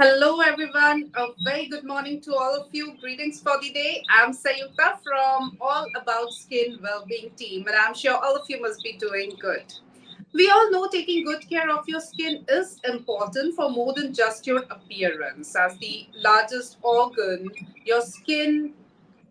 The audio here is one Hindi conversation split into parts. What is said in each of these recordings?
Hello, everyone. A very good morning to all of you. Greetings for the day. I'm Sayukta from All About Skin Wellbeing team, and I'm sure all of you must be doing good. We all know taking good care of your skin is important for more than just your appearance. As the largest organ, your skin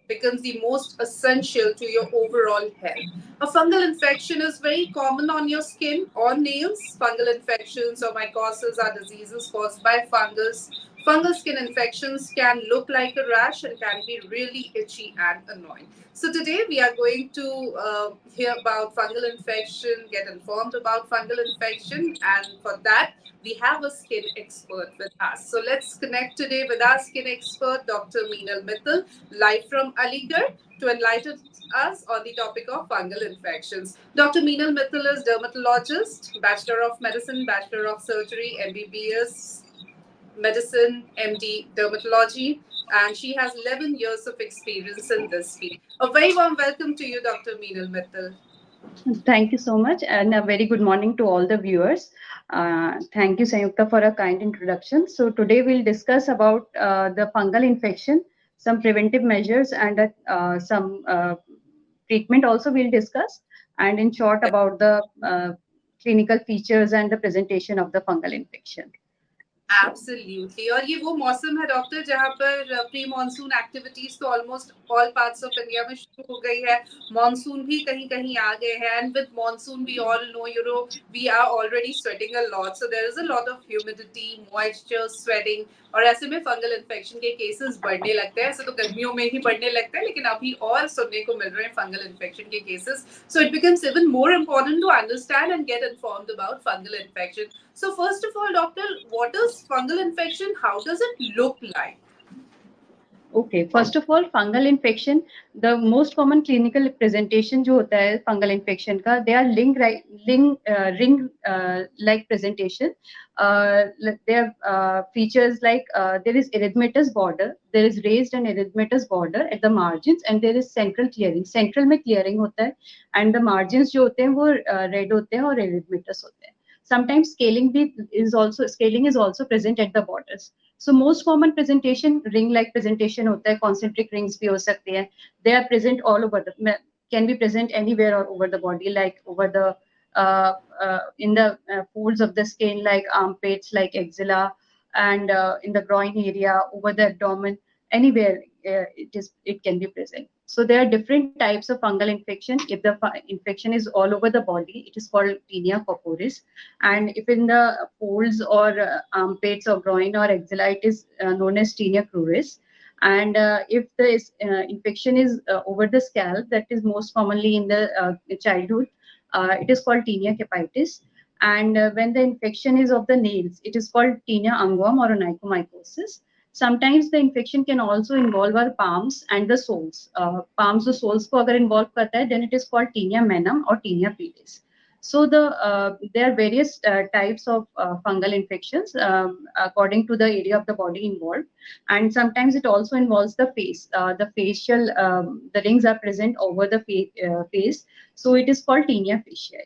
becomes the most essential to your overall health. A fungal infection is very common on your skin or nails. Fungal infections or mycosis are diseases caused by fungus. Fungal skin infections can look like a rash and can be really itchy and annoying. So, today we are going to hear about fungal infection, get informed about fungal infection, and for that, we have a skin expert with us. So, let's connect today with our skin expert, Dr. Meenal Mittal, live from Aligarh, to enlighten us on the topic of fungal infections. Dr. Meenal Mittal is dermatologist, Bachelor of Medicine, Bachelor of Surgery, MBBS, Medicine, MD, Dermatology, and she has 11 years of experience in this field. A very warm welcome to you, Dr. Meenal Mittal. Thank you so much, and a very good morning to all the viewers. Thank you, Sayukta, for a kind introduction. So today we'll discuss about the fungal infection, some preventive measures, and some treatment also we'll discuss, and in short about the clinical features and the presentation of the fungal infection. So. Absolutely और ये वो मौसम है डॉक्टर जहाँ पर प्री मानसून एक्टिविटीज तो almost all parts of India में शुरू हो गई है मानसून भी कहीं कहीं आ गए हैं and with monsoon we all know we are already sweating a lot so there is a lot of humidity moisture sweating और ऐसे में फंगल इन्फेक्शन के केसेस बढ़ने लगते हैं ऐसे तो गर्मियों में ही बढ़ने लगते हैं लेकिन अभी और सुनने को मिल रहे हैं फंगल इन्फेक्शन के cases so it becomes even more important to understand and get informed about fungal infection. So first of all, doctor, what is fungal infection? How does it look like? Okay, first of all, fungal infection, the most common clinical presentation जो होता है fungal infection का, they are ring like presentation. Their features like there is erythematous border, there is raised and erythematous border at the margins, and there is central clearing. Central में clearing होता है, and the margins जो होते हैं वो red होते हैं और erythematous होते हैं. Sometimes scaling is also present at the borders. So most common presentation ring like presentation होता है concentric rings भी हो सकती है. They are present all over can be present anywhere or over the body like over the in the folds of the skin like armpits like axilla and in the groin area over the abdomen anywhere it can be present. So there are different types of fungal infection. If the infection is all over the body, it is called tinea corporis. And if in the folds or armpits or groin or axilla, it is known as tinea cruris. And if the infection is over the scalp, that is most commonly in the childhood, it is called tinea capitis. And when the infection is of the nails, it is called tinea unguam or onychomycosis. Sometimes the infection can also involve our palms and the soles. Palms or soles को अगर involve करता है, then it is called tinea menum or tinea pedis. So there are various types of fungal infections according to the area of the body involved, and sometimes it also involves the face. The facial the rings are present over the face, so it is called tinea faciae.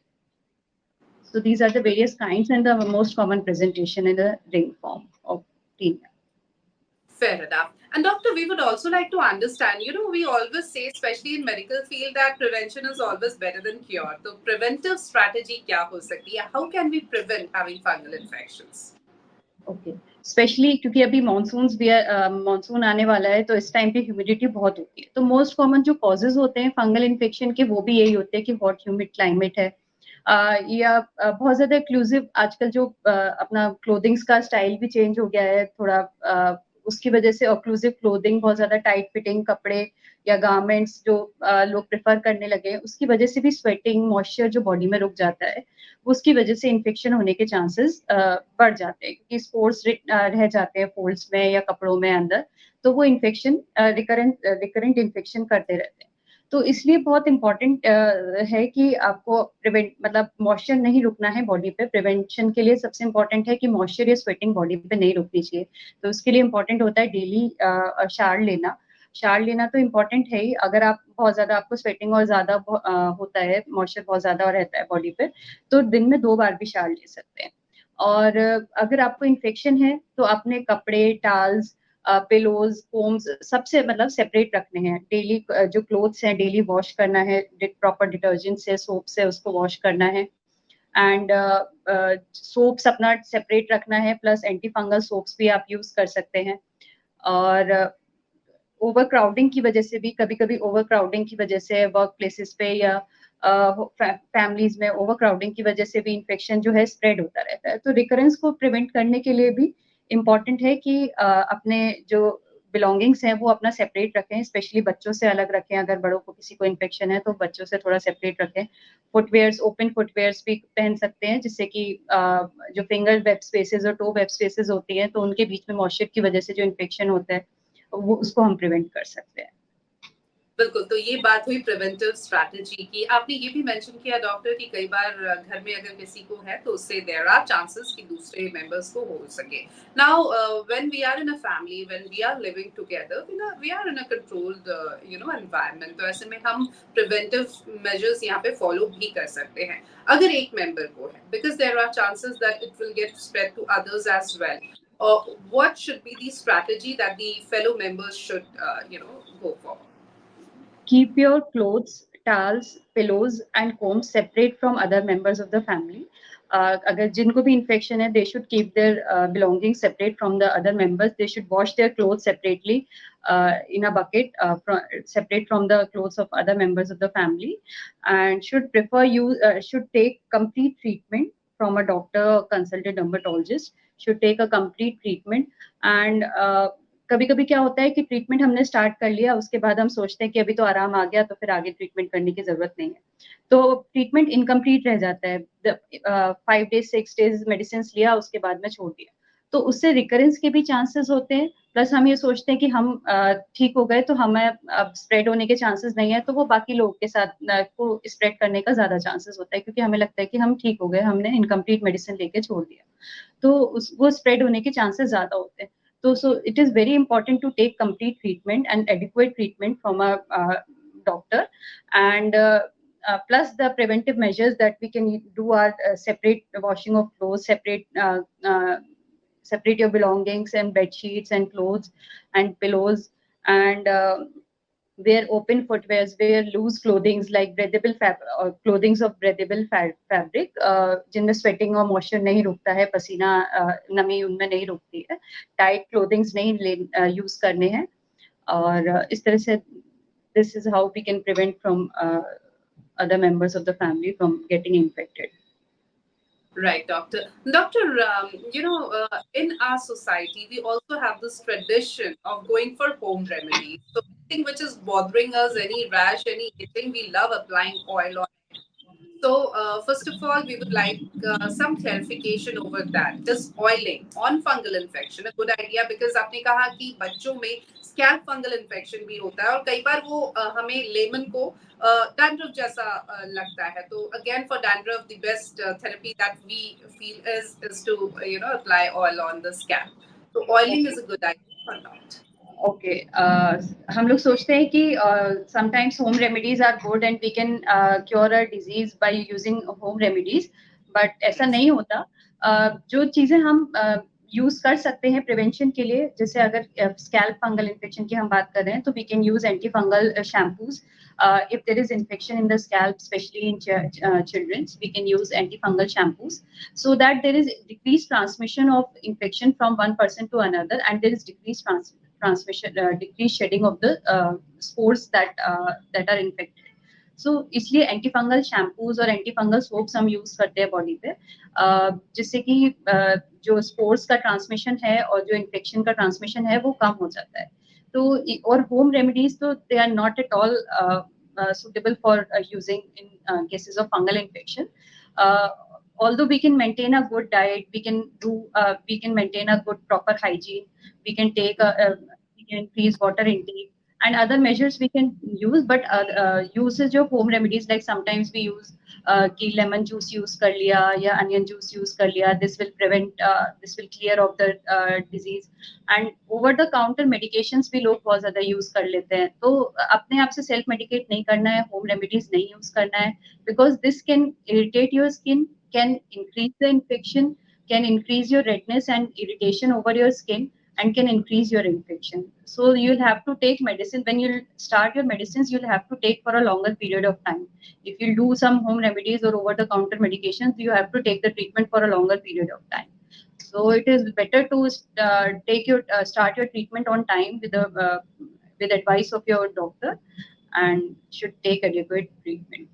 So these are the various kinds and the most common presentation in the ring form of tinea. Fair enough. And doctor, we would also like to understand, we always say, especially in medical field, that prevention is always better than cure. So preventive strategy क्या हो सकती है? How can we prevent having fungal infections? Okay specially क्योंकि अभी मानसून भी मानसून आने वाला है तो इस टाइम पे ह्यूमिडिटी बहुत होती है तो मोस्ट कॉमन जो कॉजेज होते हैं फंगल इन्फेक्शन के वो भी यही होते हैं कि हॉट ह्यूमिड क्लाइमेट है या बहुत ज्यादा एक्लूसिव आजकल जो अपना क्लोथिंग्स का स्टाइल भी चेंज हो गया है थोड़ा उसकी वजह से ऑक्लूसिव क्लोथिंग बहुत ज्यादा टाइट फिटिंग कपड़े या गारमेंट्स जो लोग प्रेफर करने लगे उसकी वजह से भी स्वेटिंग मॉइस्चर जो बॉडी में रुक जाता है उसकी वजह से इन्फेक्शन होने के चांसेस बढ़ जाते हैं क्योंकि स्पोर्स रह जाते हैं फोल्ड्स में या कपड़ों में अंदर तो वो इन्फेक्शन रिकरेंट इन्फेक्शन करते रहते हैं तो इसलिए बहुत इंपॉर्टेंट है कि आपको प्रिवेंट मतलब मॉइस्चर नहीं रुकना है बॉडी पे प्रिवेंशन के लिए सबसे इंपॉर्टेंट है कि मॉइस्चर या स्वेटिंग बॉडी पे नहीं रुकनी चाहिए तो उसके लिए इंपॉर्टेंट होता है डेली शावर लेना तो इम्पोर्टेंट है ही अगर आप बहुत ज्यादा आपको स्वेटिंग और ज्यादा होता है मॉइस्चर बहुत ज्यादा रहता है बॉडी पे तो दिन में 2 बार भी शावर ले सकते हैं और अगर आपको इन्फेक्शन है तो अपने कपड़े, टाल्स, पिलोज, कोम्स सबसे मतलब सेपरेट रखने हैं। डेली जो क्लोथ्स हैं डेली वॉश करना है, प्रॉपर डिटर्जेंट से, सोप से उसको वॉश करना है। एंड सोप्स अपना सेपरेट रखना है, प्लस एंटी फंगल सोप्स भी आप यूज कर सकते हैं। और ओवर क्राउडिंग की वजह से भी, कभी कभी ओवर क्राउडिंग की वजह से वर्क प्लेसेस पे या फैमिलीज में ओवर क्राउडिंग की वजह से भी इन्फेक्शन जो है स्प्रेड होता रहता है। तो रिकरेंस को प्रिवेंट करने के लिए भी इम्पॉर्टेंट है कि अपने जो बिलोंगिंग्स हैं वो अपना सेपरेट रखें, स्पेशली बच्चों से अलग रखें। अगर बड़ों को किसी को इन्फेक्शन है तो बच्चों से थोड़ा सेपरेट रखें। फुटवेयर्स, ओपन फुटवेयर्स भी पहन सकते हैं, जिससे कि जो फिंगर वेब स्पेसेस और टो वेब स्पेसेस होती हैं तो उनके बीच में मॉइस्चर की वजह से जो इन्फेक्शन होता है वो उसको हम प्रिवेंट कर सकते हैं। बिल्कुल, तो ये बात हुई प्रिवेंटिव स्ट्रैटेजी की। आपने ये भी मेंशन किया डॉक्टर कि कई बार घर में अगर किसी को है तो उससे देयर आर चांसेस कि दूसरे मेंबर्स को हो सके। Now when we are in a family, when we are living together, we are in a controlled environment, तो ऐसे में हम प्रिवेंटिव मेजर्स यहाँ पे फॉलो भी कर सकते हैं। अगर एक मेंबर को है, because there are chances that it will get spread to others as well, what should be the strategy that the fellow members should go for? Keep your clothes, towels, pillows, and combs separate from other members of the family. अगर जिनको भी infection है, they should keep their belongings separate from the other members. They should wash their clothes separately in a bucket, separate from the clothes of other members of the family, and should take complete treatment from a doctor or consult a dermatologist. Should take a complete treatment and कभी कभी क्या होता है कि ट्रीटमेंट हमने स्टार्ट कर लिया, उसके बाद हम सोचते हैं कि अभी तो आराम आ गया तो फिर आगे ट्रीटमेंट करने की जरूरत नहीं है, तो ट्रीटमेंट इनकम्प्लीट रह जाता है। 5 days 6 days मेडिसिन लिया, उसके बाद में छोड़ दिया, तो उससे रिकरेंस के भी चांसेस होते हैं। प्लस हम ये सोचते हैं कि हम ठीक हो गए तो हमें अब स्प्रेड होने के चांसेस नहीं है, तो वो बाकी लोगों के साथ को स्प्रेड करने का ज्यादा चांसेस होता है, क्योंकि हमें लगता है कि हम ठीक हो गए, हमने इनकम्प्लीट मेडिसिन लेके छोड़ दिया, तो वो स्प्रेड होने के चांसेस ज्यादा होते हैं। So it is very important to take complete treatment and adequate treatment from a doctor, and plus the preventive measures that we can do are separate washing of clothes, separate your belongings and bed sheets and clothes and pillows, and wear open footwears, wear loose clothings like breathable clothings of breathable fabric, जिनमें sweating और moisture नहीं रुकता है, पसीना नमी उनमें नहीं रुकती है। टाइट क्लोथिंग्स नहीं यूज करने हैं, और इस तरह से this is how we can prevent from other members of the family from getting infected. Right, doctor. Doctor, in our society, we also have this tradition of going for home remedies. So, anything which is bothering us, any rash, any itching, we love applying oil on it. So, first of all, we would like some clarification over that. Is oiling on fungal infection a good idea? Because आपने कहा कि बच्चों में scalp fungal infection भी होता है और कई बार वो हमें लेमन को dandruff जैसा लगता है. तो again for dandruff, the best therapy that we feel is to apply oil on the scalp. So oiling is a good idea or not? Okay, हम लोग सोचते हैं कि sometimes home remedies are good and we can cure a disease by using home remedies, but ऐसा नहीं होता। जो चीजें हम यूज कर सकते हैं प्रिवेंशन के लिए, जैसे अगर स्कैल्प फंगल इन्फेक्शन की हम बात कर रहे हैं तो we can use anti fungal shampoos. If there is infection in the scalp, especially in children, we can use antifungal shampoos so that there is decreased transmission of infection from one person to another, and there is decreased shedding of the spores that are infected. So इसलिए एंटीफंगल शैम्पूज और एंटीफंगल सोप्स हम यूज करते हैं बॉडी पे, जिससे कि जो स्पोर्स का ट्रांसमिशन है और जो इन्फेक्शन का ट्रांसमिशन है वो कम हो जाता है। तो और होम रेमेडीज तो they are not at all suitable for using in cases of fungal infection. Although we can maintain a good diet, we can maintain a good proper hygiene, we can we can increase water intake and other measures we can use, but usage of home remedies, like sometimes we use कि lemon juice use कर लिया या onion juice use कर लिया, this will clear of the disease, and over the counter medications भी लोग बहुत ज्यादा use कर लेते हैं। तो अपने आप से self medicate नहीं करना है, home remedies नहीं use करना है, because this can irritate your skin, can increase the infection, can increase your redness and irritation over your skin and can increase your infection. So you'll have to take medicine. When you start your medicines, you'll have to take for a longer period of time. If you do some home remedies or over the counter medications, you have to take the treatment for a longer period of time. So it is better to take your start your treatment on time with advice of your doctor, and should take adequate treatment.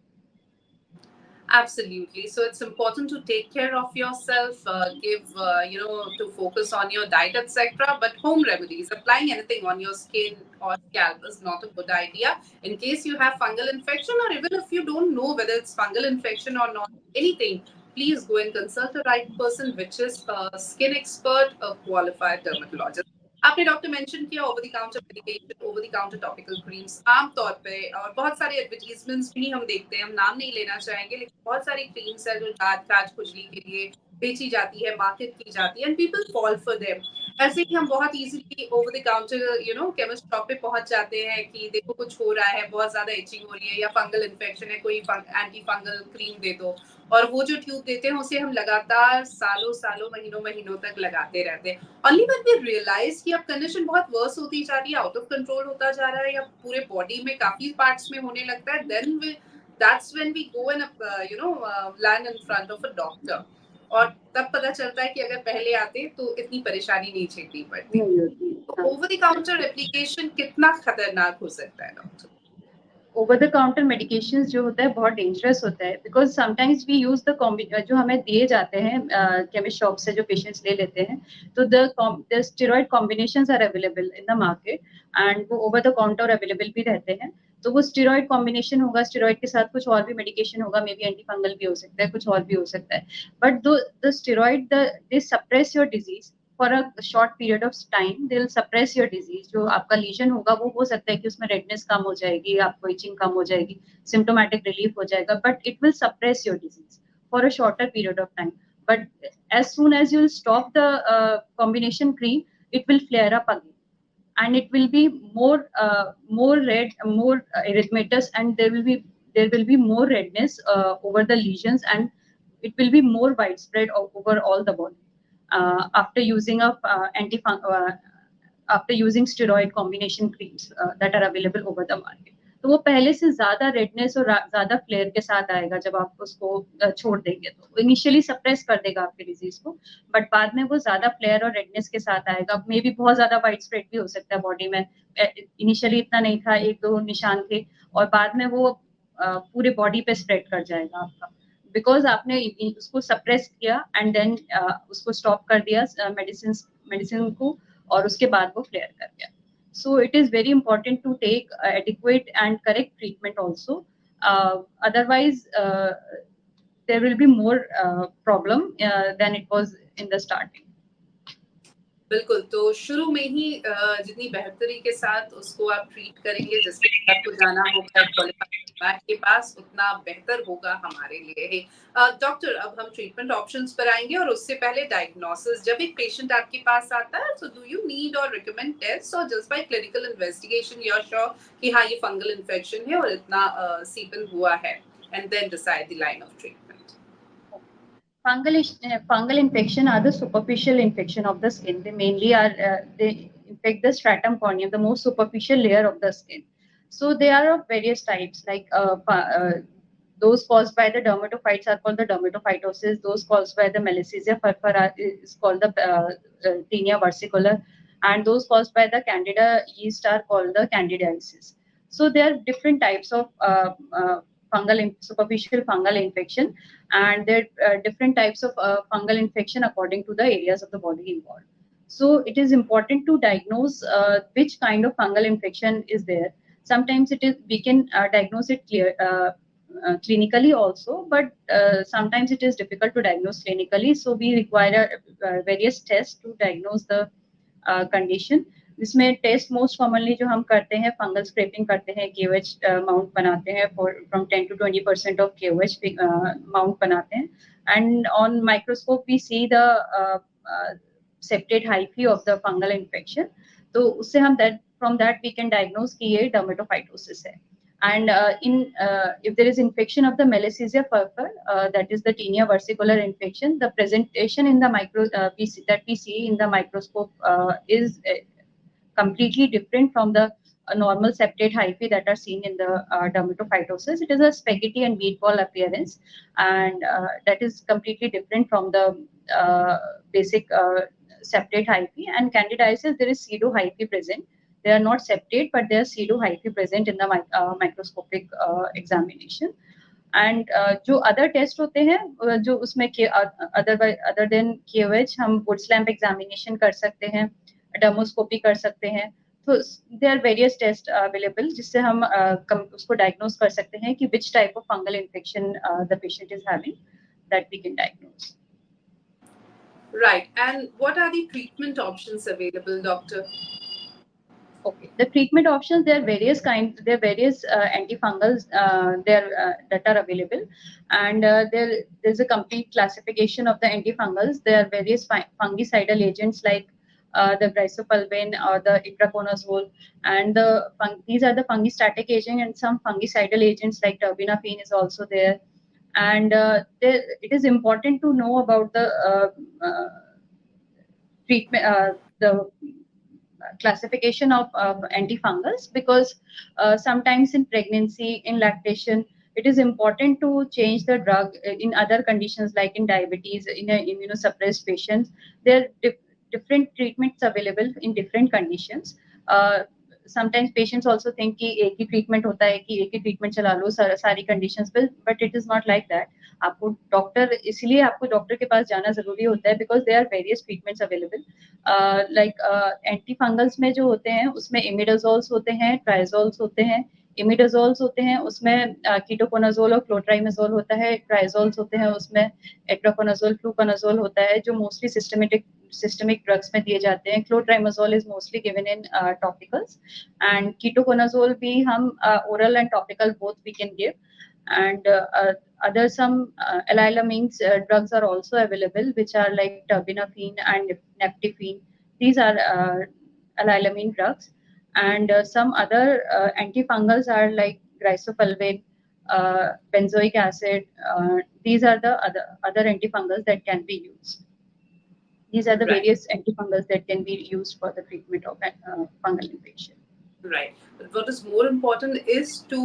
Absolutely. So it's important to take care of yourself, give, to focus on your diet, etc. But home remedies, applying anything on your skin or scalp is not a good idea. In case you have fungal infection, or even if you don't know whether it's fungal infection or not, anything, please go and consult a right person, which is a skin expert, a qualified dermatologist. आपने डॉक्टर मेंशन किया over the counter medication, over the counter topical creams आमतौर पे, और बहुत सारे एडवर्टीजमेंट्स भी हम देखते हैं, हम नाम नहीं लेना चाहेंगे, लेकिन बहुत सारी क्रीम्स है जो दांत काज खुजली के लिए बेची जाती है, मार्केट की जाती है, and people fall for them. ऐसे ही हम बहुत easily over the counter chemist shop पे पहुंच जाते हैं कि देखो कुछ हो रहा है, बहुत ज्यादा इचिंग हो रही है या फंगल इन्फेक्शन है, कोई एंटी फंगल क्रीम दे दो, और वो जो ट्यूब देते हैं उसे हम लगातार सालों सालों महीनों महीनों तक लगाते रहते हैं। ओनली व्हेन वी रियलाइज कि अब कंडीशन बहुत वर्स होती जा रही है, आउट ऑफ कंट्रोल होता जा रहा है, या पूरे बॉडी में काफी पार्ट्स में होने लगता है, then that's when we go and land in front of a doctor. और तब पता चलता है कि अगर पहले आते तो इतनी परेशानी नहीं झेलनी पड़ती। नहीं होती, तो हाँ। ओवर द काउंटर एप्लीकेशन कितना खतरनाक हो सकता है doctor? Over the counter medications जो होता है बहुत डेंजरस होता है, because sometimes we use the जो हमें दिए जाते हैं केमिस्ट शॉप से जो पेशेंट्स ले लेते हैं, तो the steroid combinations are available in the market, and वो ओवर द काउंटर अवेलेबल भी रहते हैं। तो वो स्टेरॉइड कॉम्बिनेशन होगा, स्टेरॉइड के साथ कुछ और भी मेडिकेशन होगा, मे बी एंटी फंगल भी हो सकता है, कुछ और भी हो सकता है, but the steroid they suppress your disease for a short period of time, they will suppress your disease. जो आपका लीजन होगा वो हो सकता है कि उसमें रेडनेस कम हो जाएगी, आपको इचिंग कम हो जाएगी, सिम्टोमेटिक रिलीफ हो जाएगा, but it will suppress your disease for a shorter period of time. But as soon as you'll stop the combination cream, it will flare up again, and it will be more red, more erythematous, and there will be more redness over the lesions, and it will be more widespread over all the body after using of after using steroid combination creams that are available over the market. तो वो पहले से ज्यादा रेडनेस और ज्यादा फ्लेयर के साथ आएगा जब आप उसको छोड़ देंगे, तो इनिशियली सप्रेस कर देगा आपके डिजीज को, बट बाद में वो ज्यादा फ्लेयर और रेडनेस के साथ आएगा, मे बी बहुत ज्यादा वाइड स्प्रेड भी हो सकता है बॉडी में। इनिशियली इतना नहीं था, एक दो निशान थे, और बाद में वो पूरे बॉडी पे स्प्रेड कर जाएगा आपका, बिकॉज आपने उसको सप्रेस किया एंड देन उसको स्टॉप कर दिया मेडिसिन को, और उसके बाद वो फ्लेयर कर गया। So it is very important to take adequate and correct treatment also. Otherwise, there will be more problem than it was in the starting. बिल्कुल, तो शुरू में ही जितनी बेहतरी के साथ उसको आप ट्रीट करेंगे, जिसके लिए आपको जाना होगा क्वालिफाइड के पास, उतना बेहतर होगा हमारे लिए ही। डॉक्टर, अब हम ट्रीटमेंट ऑप्शंस पर आएंगे, और उससे पहले डायग्नोसिस। जब एक पेशेंट आपके पास आता है, तो डू यू नीड और रिकमेंड टेस्ट, और just by clinical investigation you are sure कि हाँ ये फंगल इन्फेक्शन है और इतना सीपन हुआ है, and then decide the line of treatment? Fungal infection are the superficial infection of the skin. They mainly are they infect the stratum corneum, the most superficial layer of the skin. So they are of various types, like those caused by the dermatophytes are called the dermatophytosis. Those caused by the Malassezia furfura is called the Tinea versicolor, and those caused by the Candida yeast are called the Candidiasis. So there are different types of superficial fungal infection, and there are different types of fungal infection according to the areas of the body involved. So it is important to diagnose which kind of fungal infection is there. Sometimes we can diagnose it clinically also, but sometimes it is difficult to diagnose clinically. So we require various tests to diagnose the condition. इसमें टेस्ट मोस्ट कॉमनली जो हम करते हैं, फंगल स्क्रैपिंग करते हैं, KOH माउंट बनाते हैं, from 10 to 20% of KOH mount बनाते हैं, and on microscope we see the septate hyphae of the fungal infection. तो उससे हम from that we can diagnose कि ये डर्मेटोफाइटोसिस है। And if there is infection of the Malassezia furfur, that is the Tinea versicolor infection, the presentation in the that we see in the microscope is completely different from the normal septate hyphae that are seen in the dermatophytosis. It is a spaghetti and meatball appearance, and that is completely different from the basic septate hyphae. And candidiasis, there is pseudohyphae present. They are not septate, but they are pseudohyphae present in the microscopic examination. And जो अदर टेस्ट होते हैं जो उसमें अदर देन KOH हम वुड स्लैम्प एग्जामिनेशन कर सकते हैं, डेमोस्कोपी कर सकते हैं. तो there are various test available जिससे हम उसको डायग्नोज कर सकते हैं कि which type of fungal infection the patient is having, that we can diagnose. Right. And what are the treatment options available, doctor? Okay, the treatment options, there are various kinds, there are various antifungals that are available, and there's a complete classification of the antifungals. There are various fungicidal agents like the brysopulvin or the itraconazole, and these are the fungistatic agent, and some fungicidal agents like terbinafine is also there. And it is important to know about the treatment, the classification of antifungals, because sometimes in pregnancy, in lactation, it is important to change the drug. In other conditions like in diabetes, in immunosuppressed patients, there are different treatments available in different conditions. Sometimes patients also think कि एक ही treatment होता है कि एक ही treatment चला लो सारी conditions पे, but it is not like that. आपको डॉक्टर, इसलिए आपको डॉक्टर के पास जाना जरूरी होता है, because there are various treatments available. Like anti fungals में जो होते हैं उसमें इमिडाजोल्स होते हैं, ट्राइजोल्स होते हैं. इमिडाजोल्स होते हैं उसमें कीटोकोनाजोल और क्लोट्राइमेजोल होता है. ट्राइजोल्स होते हैं उसमें एट्रोकोनाजोल, फ्लूकोनाजोल होता है, जो मोस्टली सिस्टमिक ड्रग्स में दिए जाते हैं. Clotrimazole is mostly given in topicals, and ketoconazole भी हम oral and topical both we can give. And other some allylamines drugs are also available, which are like terbinafine and neptefine. These are allylamine drugs. And some other antifungals are like grysopulvin, benzoic acid. These are the other antifungals that can be used. These are the various antifungals that can be used for the treatment of fungal infection. Right. But what is more important is to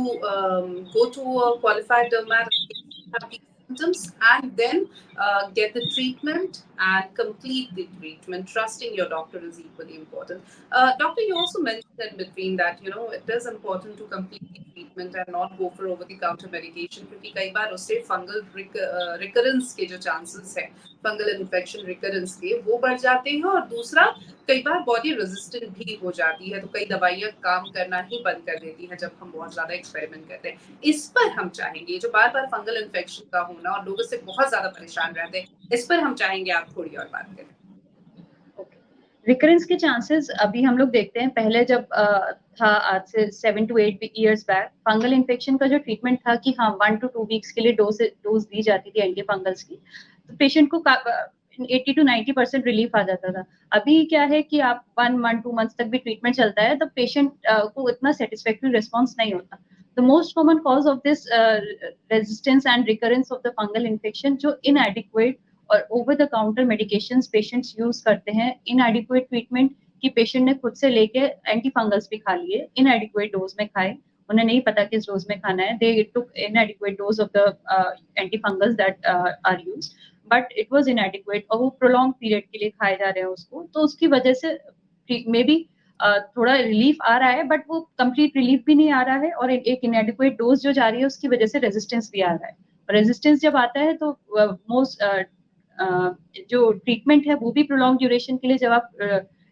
go to a qualified dermatologist, have these symptoms, and then get the treatment and complete the treatment. Trusting your doctor is equally important. Doctor, you also mentioned in between that it is important to complete the treatment and not go for over-the-counter medication, क्योंकि कई बार उससे फंगल रिकरेंस के जो चांसेस है, फंगल इन्फेक्शन रिकरेंस के, वो बढ़ जाते हैं. और दूसरा, कई बार बॉडी रेजिस्टेंट भी हो जाती है, तो कई दवाइयां काम करना ही बंद कर देती हैं जब हम बहुत ज्यादा एक्सपेरिमेंट करते हैं. इस पर हम चाहेंगे, जो बार बार फंगल इन्फेक्शन का होना और लोग इससे बहुत ज्यादा परेशान रहते हैं, इस पर हम चाहेंगे आप थोड़ी और बात करें. रिकरेंस के चांसेस अभी हम लोग देखते हैं, पहले जब था आज से 7 to 8 years back, fungal infection का जो ट्रीटमेंट था कि हाँ 1 to 2 weeks के लिए डोज दी जाती थी एंटी फंगल्स की, तो पेशेंट को 80 to 90% रिलीफ आ जाता था. अभी क्या है कि आप 1 month 2 months तक भी ट्रीटमेंट चलता है, तो पेशेंट को इतना सेटिस्फैक्टरी रिस्पॉन्स नहीं होता. The most common cause of this resistance and recurrence of the fungal infection, जो inadequate और over the counter medications patients use करते हैं, इनएडिक्वेट ट्रीटमेंट कि पेशेंट ने खुद से लेके एंटी फंगल्स भी खा लिए, इनएडिक्वेट डोज में खाए, उन्हें नहीं पता किस डोज में खाना है, they took inadequate dose of the anti fungals that are used, but it was inadequate और वो प्रोलॉन्ग पीरियड के लिए खाए जा रहे हैं उसको, तो उसकी वजह से मे बी थोड़ा रिलीफ आ रहा है, बट वो कंप्लीट रिलीफ भी नहीं आ रहा है, और एक इनएडिक्वेट डोज जो जा रही है उसकी वजह से रेजिस्टेंस भी आ रहा है. रेजिस्टेंस जब आता है तो मोस्ट जो ट्रीटमेंट है वो भी प्रोलॉन्ग ड्यूरेशन के लिए, जब आप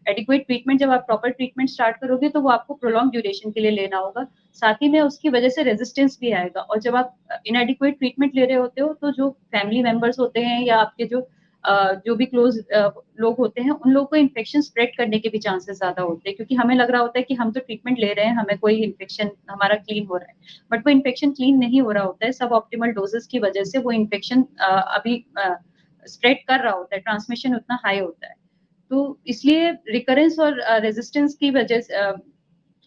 एडिक्वेट ट्रीटमेंट, जब आप प्रॉपर ट्रीटमेंट स्टार्ट करोगे तो वो आपको प्रोलॉन्ग ड्यूरेशन के लिए लेना होगा, साथ ही में उसकी वजह से रेजिस्टेंस भी आएगा. और जब आप इनएडिक्वेट ट्रीटमेंट ले रहे होते हो तो जो फैमिली मेंबर्स होते हैं या आपके जो भी क्लोज लोग होते हैं, उन लोगों को इन्फेक्शन स्प्रेड करने के भी चांसेस ज्यादा होते हैं, क्योंकि हमें लग रहा होता है कि हम तो ट्रीटमेंट ले रहे हैं, हमें कोई इन्फेक्शन हमारा क्लीन हो रहा है, बट वो इन्फेक्शन क्लीन नहीं हो रहा होता है. सब ऑप्टिमल डोजेस की वजह से वो इन्फेक्शन अभी स्प्रेड कर रहा होता है, ट्रांसमिशन उतना हाई होता है. तो इसलिए रिकरेंस और रेजिस्टेंस की वजह से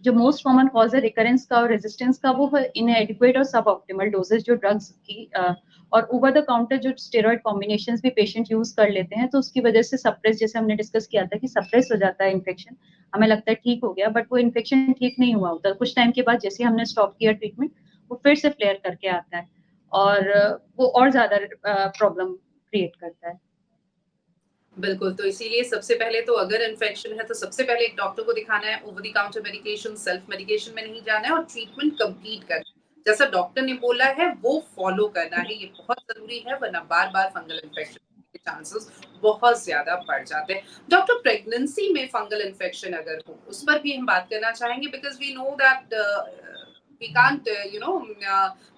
जो मोस्ट कॉमन कॉज है रिकरेंस का और रेजिस्टेंस का वो है इनएडिक्वेट और सब ऑप्टिमल डोजेज जो ड्रग्स की और ओवर द काउंटर जो स्टेरॉइड कॉम्बिनेशंस भी पेशेंट यूज कर लेते हैं, तो उसकी वजह से सप्रेस, जैसे हमने डिस्कस किया था कि सप्रेस हो जाता है इन्फेक्शन, हमें लगता है ठीक हो गया, बट वो इन्फेक्शन ठीक नहीं हुआ होता, कुछ टाइम के बाद जैसे हमने स्टॉप किया ट्रीटमेंट वो फिर से फ्लेयर करके आता है और वो और ज्यादा प्रॉब्लम क्रिएट करता है। बिल्कुल, तो इसीलिए सबसे पहले तो अगर इन्फेक्शन है तो सबसे पहले एक डॉक्टर को दिखाना है, over the counter medication, self medication में नहीं जाना है और ट्रीटमेंट कंप्लीट करना है। जैसा डॉक्टर ने बोला है वो फॉलो करना है, ये बहुत ज़रूरी है, वरना बार-बार फंगल इन्फेक्शन के चांसेस बहुत ज़्यादा बढ़ जाते हैं। डॉक्टर, प्रेगनेंसी में फंगल इन्फेक्शन अगर हो, उस पर भी हम बात करना चाहेंगे, because we know that we can't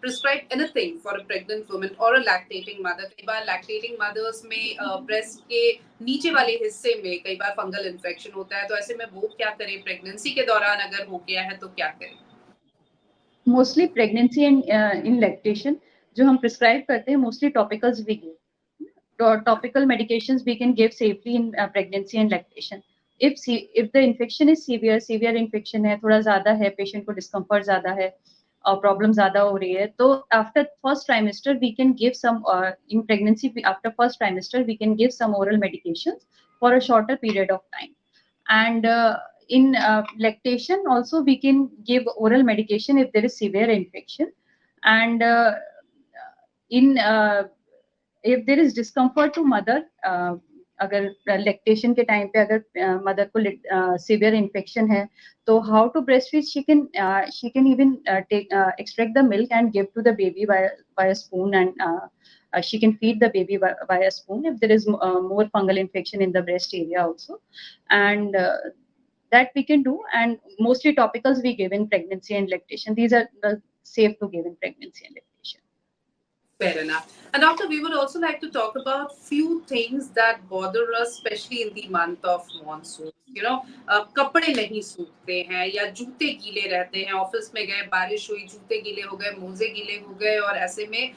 prescribe anything for a pregnant woman or a lactating mother. कई बार lactating mothers में breast के नीचे वाले हिस्से में कई बार फंगल इन्फेक्शन होता है, तो ऐसे में वो क्या करें? प्रेगनेंसी के दौरान अगर हो गया है तो क्या करें? Mostly pregnancy and in lactation जो हम प्रिस्क्राइब करते हैं मोस्टली टॉपिकल्स भी give, topical medications we can give safely in pregnancy and lactation. If the infection is severe infection है, थोड़ा ज्यादा है, patient को discomfort ज्यादा है और problem ज्यादा हो रही है, तो after first trimester we can give some in pregnancy after first trimester we can give some oral medications for a shorter period of time. And in lactation also we can give oral medication if there is severe infection. And in if there is discomfort to mother, अगर lactation के time पे अगर mother को severe infection है, तो how to breastfeed, she can even take extract the milk and give to the baby by a spoon, and she can feed the baby by a spoon if there is more fungal infection in the breast area also. And that we can do, and mostly topicals we give in pregnancy and lactation. These are safe to give in pregnancy and lactation. Fair enough. And doctor, we would also like to talk about few things that bother us, especially in the month of monsoon. कपड़े नहीं सूखते हैं या जूते गीले रहते हैं, ऑफिस में गए, बारिश हुई, जूते गीले हो गए, मोजे गीले हो गए और ऐसे में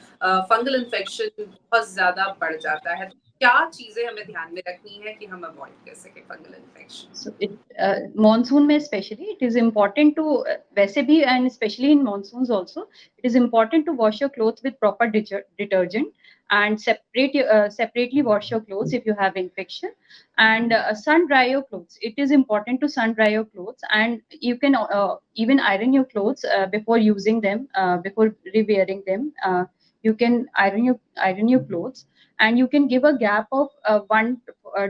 फंगल इन्फेक्शन बहुत ज्यादा बढ़ जाता है। तो क्या चीजें हमें ध्यान में रखनी है कि हम अवॉइड कर सके फंगल इन्फेक्शन? So monsoon में especially it is important to वैसे भी and especially in monsoons also it is important to wash your clothes with proper detergent and separately wash your clothes if you have infection, and sun dry your clothes. It is important to sun dry your clothes, and you can even iron your clothes before using them, before re-wearing them. You can iron your clothes, and you can give a gap of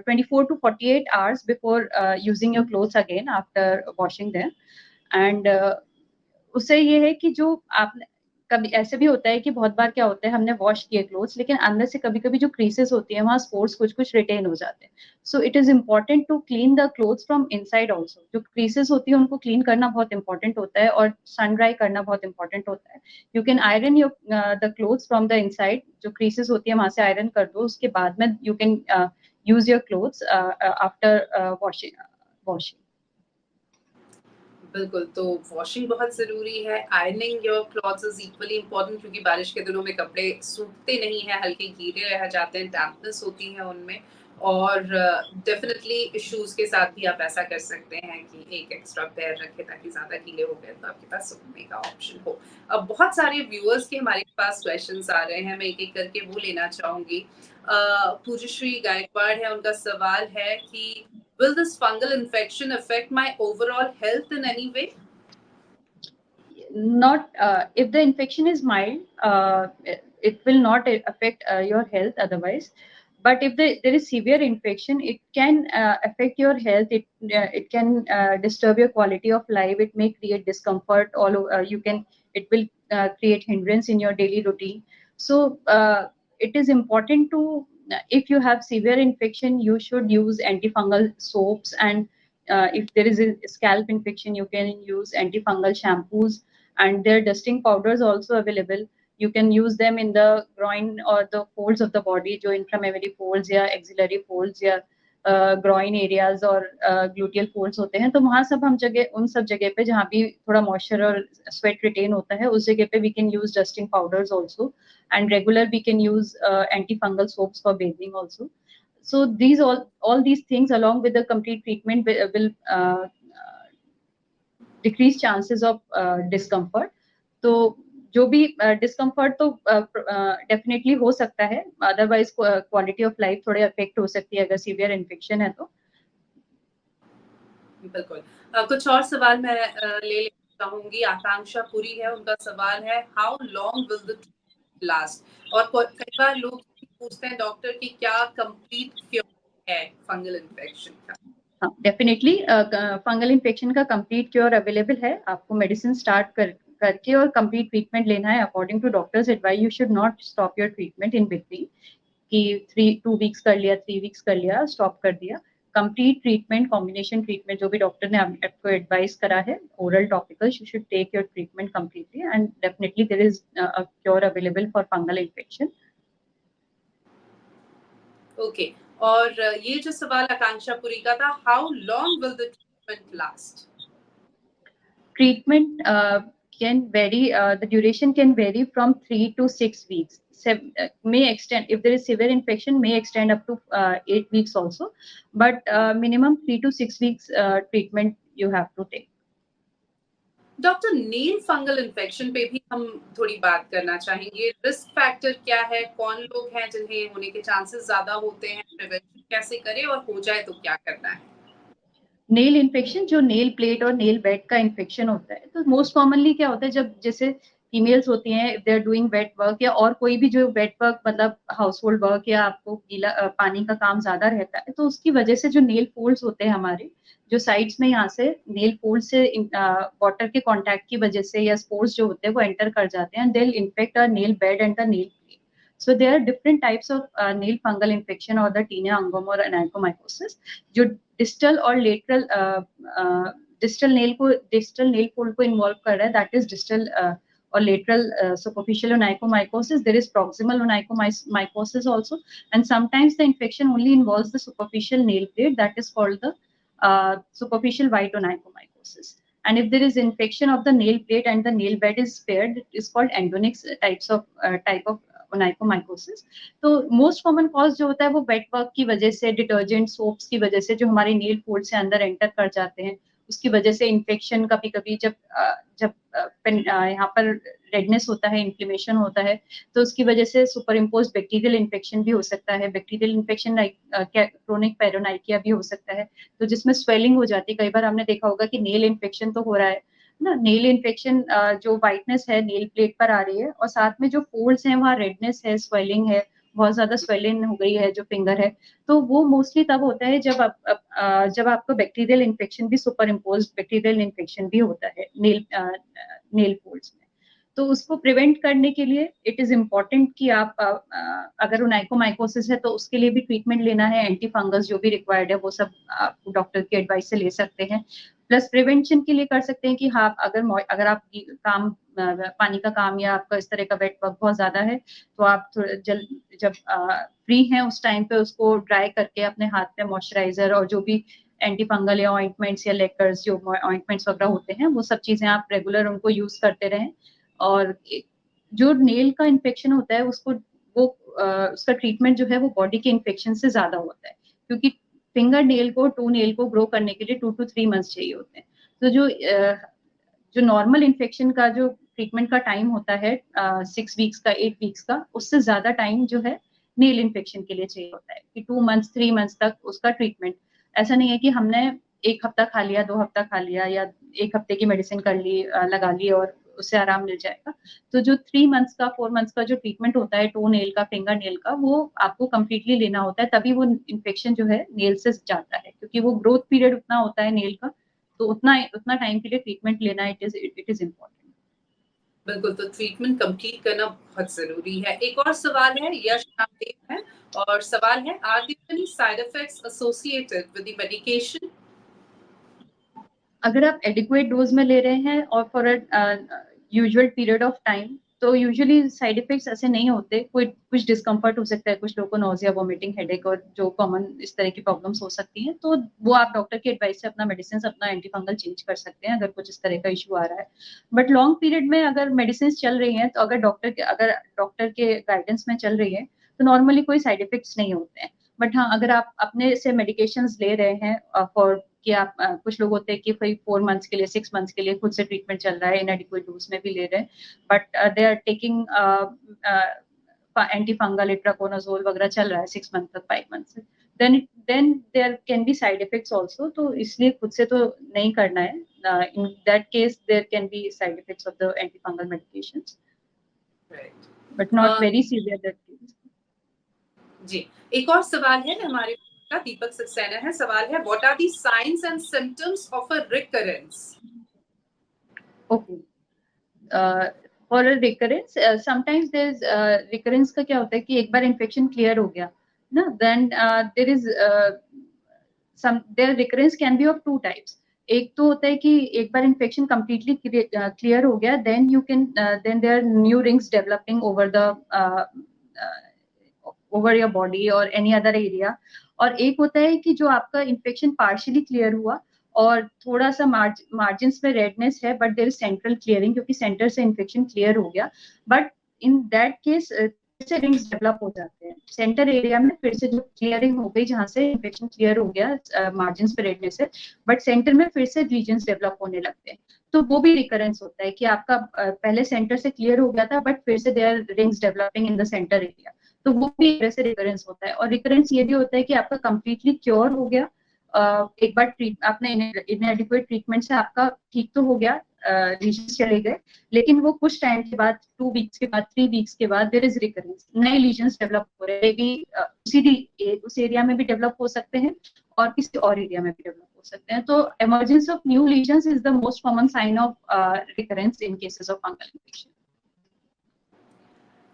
24 to 48 hours before using your clothes again after washing them. And उससे ये है कि जो आपने कभी ऐसे भी होता है कि बहुत बार क्या होता है, हमने वॉश किए क्लोथ्स लेकिन अंदर से कभी-कभी जो क्रीसेस होती है वहाँ स्पोर्स कुछ-कुछ रिटेन हो जाते हैं। So it is important to clean the clothes from inside also. जो क्रीसेस होती है उनको क्लीन करना बहुत इंपॉर्टेंट होता है और सन ड्राई करना बहुत इंपॉर्टेंट होता है। You can iron your the clothes from the inside, जो क्रीसेस होती है वहां से आयरन कर दो, उसके बाद में you can use your clothes after washing. बिल्कुल, तो वॉशिंग बहुत ज़रूरी है, ironing your clothes is equally important, क्योंकि बारिश के दिनों में कपड़े सूखते नहीं हैं, हल्के गीले रह जाते हैं, डैम्पनेस होती है उनमें। और डेफिनिटली शूज़ के साथ भी आप ऐसा कर सकते हैं कि एक एक्स्ट्रा पेयर रखें ताकि ज़्यादा गीले हो गए तो आपके पास सूखने का ऑप्शन हो। अब बहुत सारे व्यूअर्स के हमारे पास क्वेश्चंस आ रहे हैं, मैं एक-एक करके वो लेना चाहूँगी। पूज्यश्री गायकवाड़ है, उनका सवाल है कि will this fungal infection affect my overall health in any way? Not if the infection is mild, it will not affect your health otherwise. But if there is severe infection, it can affect your health. It can disturb your quality of life. It may create discomfort. It will create hindrance in your daily routine. So it is important to, if you have severe infection, you should use antifungal soaps, and if there is a scalp infection, you can use antifungal shampoos, and their dusting powders also available. You can use them in the groin or the folds of the body, जो inflammatory folds या axillary folds या groin areas और gluteal folds होते हैं, तो वहाँ सब हम जगह उन सब जगह पे जहाँ भी थोड़ा moisture और sweat retain होता है उस जगह पे we can use dusting powders also, and regular we can use antifungal soaps for bathing also. So all these things along with the complete treatment will decrease chances of discomfort. तो जो भी डिस्कम्फर्ट तो डेफिनेटली हो सकता है, अदरवाइज क्वालिटी ऑफ लाइफ थोड़े अफेक्ट हो सकती है अगर सीवियर इन्फेक्शन है तो। बिल्कुल। कुछ और सवाल मैं ले लेना चाहूंगी। आकांक्षा पुरी है, उनका सवाल है how long will the last. और कई बार लोग पूछते हैं डॉक्टर की क्या कंप्लीट क्योर है फंगल इन्फेक्शन का? हाँ, डेफिनेटली फंगल इन्फेक्शन का कंप्लीट क्योर अवेलेबल है। आपको मेडिसिन स्टार्ट करके और कंप्लीट ट्रीटमेंट लेना है according to doctor's advice. You should not stop your treatment in between कि 2 वीक्स कर लिया, 3 वीक्स कर लिया, स्टॉप कर दिया। कंप्लीट ट्रीटमेंट, कॉम्बिनेशन ट्रीटमेंट जो भी डॉक्टर ने आपको एडवाइस करा है, oral topical, you should take your treatment completely and definitely there is a cure available for fungal infection. Okay. और ये जो सवाल आकांक्षा पुरी का था, how long will the treatment last? Treatment can vary, the duration can vary from 3 to 6 weeks. May extend, if there is severe infection, may extend up to 8 weeks also, but minimum 3 to 6 weeks treatment you have to take. Doctor, nail fungal infection पे भी हम थोड़ी बात करना चाहेंगे। रिस्क फैक्टर क्या है? कौन लोग हैं जिन्हें होने के चांसेस ज्यादा होते हैं? प्रिवेंशन कैसे करें और हो जाए तो क्या करना है? नेल इन्फेक्शन जो नेल प्लेट और नेल बेड का इन्फेक्शन होता है, तो मोस्ट कॉमनली क्या होता है जब जैसे फीमेल्स होती हैं, they are doing wet work या और कोई भी जो वेट वर्क मतलब हाउस होल्ड वर्क या आपको गीला पानी का काम ज्यादा रहता है, तो उसकी वजह से जो नेल फोल्ड्स होते हैं हमारे जो साइड्स में यहाँ से नेल फोल्ड से वाटर के कॉन्टैक्ट की वजह से या स्पोर्स जो होते हैं वो एंटर कर जाते हैं, they will infect a nail bed and the nail plate. So there are different types of nail fungal infection or the tinea angom or onychomycosis. जो डिस्टल और लेटरल डिस्टल नेल फोल्ड को इन्वॉल्व कर रहा है, that is distal or lateral superficial onychomycosis. There is proximal onychomycosis also, and sometimes the infection only involves the superficial nail plate, that is called the superficial white onychomycosis. And if there is infection of the nail plate and the nail bed is spared, it is called endonyx type of onychomycosis. तो मोस्ट कॉमन कॉज जो होता है वो वेट वर्क की वजह से, डिटर्जेंट सोप्स की वजह से जो हमारे नेल फोल्ड से अंदर एंटर कर जाते हैं, उसकी वजह से इन्फेक्शन कभी कभी जब यहाँ पर रेडनेस होता है, इन्फ्लेमेशन होता है, तो उसकी वजह से सुपर इम्पोज बैक्टीरियल इन्फेक्शन भी हो सकता है। बैक्टीरियल इन्फेक्शन लाइक क्रोनिक पेरोनाइकिया भी हो सकता है, तो जिसमें स्वेलिंग हो जाती है। कई बार हमने देखा होगा कि नेल इन्फेक्शन तो हो रहा है ना, नेल इन्फेक्शन जो व्हाइटनेस है नेल प्लेट पर आ रही है और साथ में जो फोल्ड्स हैं वहाँ रेडनेस है, स्वेलिंग है, बहुत ज्यादा स्वेलिंग हो गई है जो फिंगर है, तो वो मोस्टली तब होता है जब आपको बैक्टीरियल इन्फेक्शन भी सुपर इम्पोज बैक्टीरियल इन्फेक्शन भी होता है नेल फोल्ड्स में। तो उसको प्रिवेंट करने के लिए इट इज इम्पोर्टेंट कि आप अगर ओनाइकोमाइकोसिस है तो उसके लिए भी ट्रीटमेंट लेना है, एंटी फंगस जो भी रिक्वायर्ड है वो सब आप डॉक्टर की एडवाइस से ले सकते हैं। प्लस प्रिवेंशन के लिए कर सकते हैं कि हाँ अगर आप काम पानी का काम या आपका इस तरह का वेट वर्क बहुत ज्यादा है तो आप जब फ्री हैं उस टाइम पे उसको ड्राई करके अपने हाथ पे मॉइस्चराइजर और जो भी एंटी फंगल या ऑइंटमेंट्स या लेकर्स जो ऑइंटमेंट्स वगैरह होते हैं वो सब चीजें आप रेगुलर उनको यूज करते रहें। और जो नेल का इन्फेक्शन होता है उसका ट्रीटमेंट जो है वो बॉडी के इन्फेक्शन से ज्यादा होता है, क्योंकि फिंगर नेल को टू नेल को ग्रो करने के लिए 2 to 3 मंथ्स चाहिए होते हैं। तो जो नॉर्मल इन्फेक्शन का जो ट्रीटमेंट का टाइम होता है 6 वीक्स का, 8 वीक्स का, उससे ज्यादा टाइम जो है नेल इन्फेक्शन के लिए चाहिए होता है कि 2 मंथ्स 3 मंथ्स तक उसका ट्रीटमेंट। ऐसा नहीं है कि हमने 1 हफ्ता खा लिया, 2 हफ्ता खा लिया या 1 हफ्ते की मेडिसिन कर ली लगा ली और उससे आराम मिल जाएगा। तो जो 3 मंथ्स का 4 मंथ्स का जो ट्रीटमेंट होता है टो नेल का, फिंगर नेल का, वो आपको कम्प्लीटली लेना होता है, तभी वो इन्फेक्शन जो है नेल से जाता है, क्योंकि वो ग्रोथ पीरियड उतना होता है नेल का, तो उतना टाइम के लिए ट्रीटमेंट लेना इट इज इम्पोर्टेंट। बिल्कुल, तो ट्रीटमेंट कंप्लीट करना बहुत जरूरी है। एक और सवाल है, यश नामदेव है, और सवाल है are there any side effects associated with the medication? अगर आप एडिक्वेट डोज में ले रहे हैं और for usual period of time, तो यूजुअली साइड इफेक्ट्स ऐसे नहीं होते। कुछ डिस्कम्फर्ट हो सकता है, कुछ लोगों को नोजिया, वोमिटिंग, हेडेक और जो कॉमन इस तरह की प्रॉब्लम्स हो सकती हैं, तो वो आप डॉक्टर की एडवाइस से अपना मेडिसिन, अपना एंटी फंगल चेंज कर सकते हैं अगर कुछ इस तरह का इशू आ रहा है। बट लॉन्ग पीरियड में अगर मेडिसिन चल रही हैं, तो अगर डॉक्टर के गाइडेंस में चल रही है तो नॉर्मली कोई साइड इफेक्ट्स नहीं होते हैं। बट हाँ, अगर आप अपने से मेडिकेशंस ले रहे हैं फॉर कि आप कुछ लोग होते हैं कि 4 मंथ्स के लिए 6 मंथ्स के लिए खुद से ट्रीटमेंट चल रहा है, इनएडिक्वेट डोज में भी ले रहे हैं, but they are taking anti fungal itraconazole वगैरह चल रहा है 6 मंथ तक 5 मंथ से, then there can be side effects also, तो इसलिए खुद से तो नहीं करना है. In that case there can be side effects of the antifungal medications, Right. but not very severe that case. जी, एक और सवाल है हमारे का दीपक सक्सेना है. सवाल है, what are the signs and symptoms of a recurrence? Okay. For a recurrence, sometimes there's recurrence का क्या होता है कि एक बार इन्फेक्शन क्लियर हो गया ना, then there is their recurrence can be of 2 types. एक तो होता है कि एक बार इन्फेक्शन completely क्लियर हो गया, then there are new rings developing over your body or any other area. और एक होता है कि जो आपका इन्फेक्शन पार्शियली क्लियर हुआ और थोड़ा सा मार्जिन में रेडनेस है, but there is central clearing, क्योंकि सेंटर से इन्फेक्शन क्लियर हो गया, बट इन दैट केस फिर से रिंग्स डेवलप हो जाते हैं सेंटर एरिया में, फिर से जो क्लियरिंग हो गई जहाँ से इन्फेक्शन क्लियर हो गया मार्जिन पे रेडनेस है, बट सेंटर में फिर से रीजन्स डेवलप होने लगते हैं. तो वो भी रिकरेंस होता है कि आपका पहले सेंटर से क्लियर हो गया था, बट फिर से there rings developing in the centre area, तो वो भी एक तरह से रिकरेंस होता है. और रिकरेंस ये भी होता है कि आपका कंप्लीटली क्योर हो गया, एक बार आपने इनएडिक्वेट ट्रीटमेंट से आपका ठीक तो हो गया, लीजन्स चले गए, लेकिन वो कुछ टाइम के बाद 2 वीक्स के बाद 3 वीक्स के बाद देयर इज रिकरेंस, नए लीजन्स डेवलप हो रहे हैं, भी उस एरिया में भी डेवलप हो सकते हैं और किसी और एरिया में भी डेवलप हो सकते हैं. तो emergence of new lesions is the most common sign of recurrence in cases of fungal infection.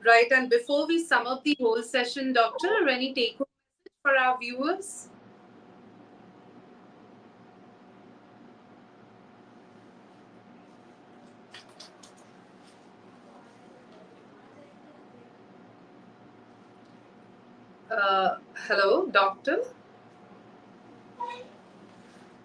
Right, and before we sum up the whole session, doctor, any take home message for our viewers? Hello doctor.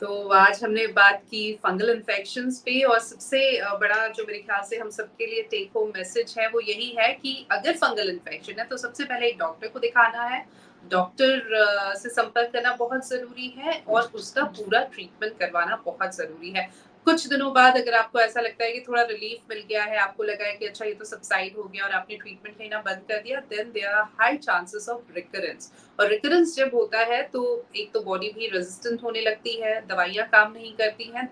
तो आज हमने बात की फंगल इन्फेक्शंस पे, और सबसे बड़ा जो मेरे ख्याल से हम सबके लिए टेक होम मैसेज है वो यही है कि अगर फंगल इन्फेक्शन है तो सबसे पहले एक डॉक्टर को दिखाना है, डॉक्टर से संपर्क करना बहुत ज़रूरी है और उसका पूरा ट्रीटमेंट करवाना बहुत ज़रूरी है. कुछ दिनों बाद अगर आपको ऐसा लगता है कि थोड़ा रिलीफ मिल गया है, आपको लगा है कि अच्छा ये तो सबसाइड हो गया और आपने ट्रीटमेंट लेना बंद कर दिया, then there are high chances of recurrence. और रिकरेंस जब होता है तो एक तो बॉडी भी रेजिस्टेंट होने लगती है, दवाइयाँ काम नहीं करती हैं,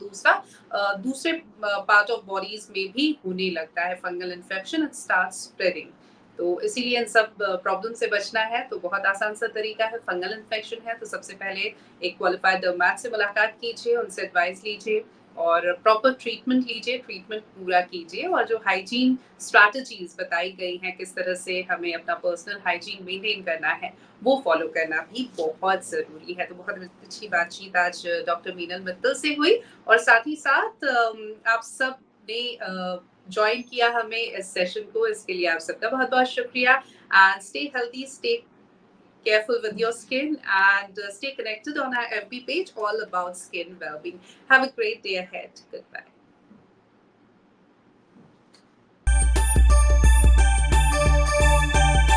दूसरे पार्ट ऑफ बॉडीज में भी होने लगता है fungal infection, it starts spreading. तो इसीलिए इन सब प्रॉब्लम से बचना है तो बहुत आसान सा तरीका है. फंगल इन्फेक्शन है तो सबसे पहले एक क्वालिफाइड डर्मेट से मुलाकात कीजिए, उनसे एडवाइस लीजिए और प्रॉपर ट्रीटमेंट लीजिए, ट्रीटमेंट पूरा कीजिए, और जो हाइजीन स्ट्रैटेजीज बताई गई हैं किस तरह से हमें अपना पर्सनल हाइजीन मेंटेन करना है वो फॉलो करना भी बहुत ज़रूरी है. तो बहुत अच्छी बातचीत आज डॉक्टर मीनल मित्तल से हुई, और साथ ही साथ आप सब ने ज्वाइन किया हमें इस सेशन को, इसके लिए आप सबका बहुत बहुत शुक्रिया. And stay healthy, stay careful with your skin, and stay connected on our FB page all about skin well-being. Have a great day ahead. Goodbye.